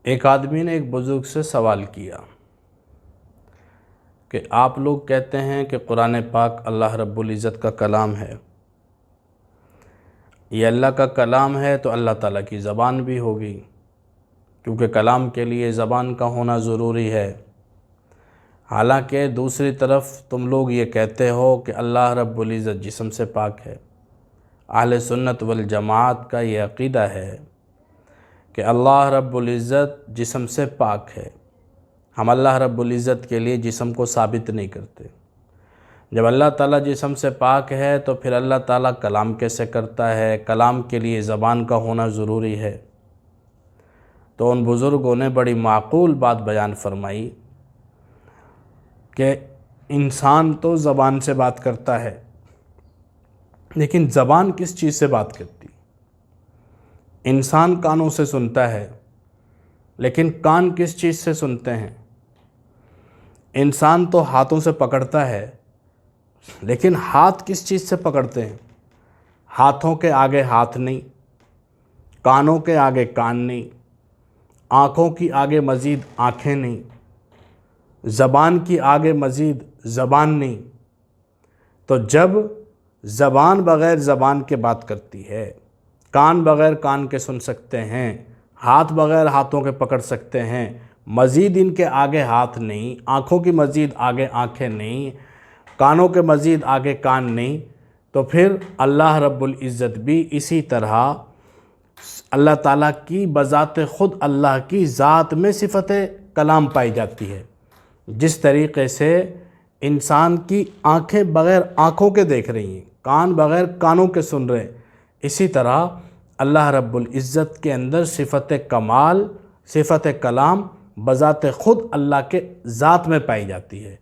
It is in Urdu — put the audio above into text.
ایک آدمی نے ایک بزرگ سے سوال کیا کہ آپ لوگ کہتے ہیں کہ قرآن پاک اللہ رب العزت کا کلام ہے، یہ اللہ کا کلام ہے تو اللہ تعالیٰ کی زبان بھی ہوگی، کیونکہ کلام کے لیے زبان کا ہونا ضروری ہے۔ حالانکہ دوسری طرف تم لوگ یہ کہتے ہو کہ اللہ رب العزت جسم سے پاک ہے۔ اہل سنت والجماعت کا یہ عقیدہ ہے کہ اللہ رب العزت جسم سے پاک ہے۔ ہم اللہ رب العزت کے لیے جسم کو ثابت نہیں کرتے۔ جب اللہ تعالیٰ جسم سے پاک ہے تو پھر اللہ تعالیٰ کلام کیسے کرتا ہے؟ کلام کے لیے زبان کا ہونا ضروری ہے۔ تو ان بزرگوں نے بڑی معقول بات بیان فرمائی کہ انسان تو زبان سے بات کرتا ہے، لیکن زبان کس چیز سے بات کرتی؟ انسان کانوں سے سنتا ہے، لیکن کان کس چیز سے سنتے ہیں؟ انسان تو ہاتھوں سے پکڑتا ہے، لیکن ہاتھ کس چیز سے پکڑتے ہیں؟ ہاتھوں کے آگے ہاتھ نہیں، کانوں کے آگے کان نہیں، آنکھوں کی آگے مزید آنکھیں نہیں، زبان کی آگے مزید زبان نہیں۔ تو جب زبان بغیر زبان کے بات کرتی ہے، کان بغیر کان کے سن سکتے ہیں، ہاتھ بغیر ہاتھوں کے پکڑ سکتے ہیں، مزید ان کے آگے ہاتھ نہیں، آنکھوں کی مزید آگے آنکھیں نہیں، کانوں کے مزید آگے کان نہیں، تو پھر اللہ رب العزت بھی اسی طرح اللہ تعالیٰ کی بذات خود اللہ کی ذات میں صفت کلام پائی جاتی ہے۔ جس طریقے سے انسان کی آنکھیں بغیر آنکھوں کے دیکھ رہی ہیں، کان بغیر کانوں کے سن رہے ہیں، اسی طرح اللہ رب العزت کے اندر صفت کمال، صفت کلام بذات خود اللہ کے ذات میں پائی جاتی ہے۔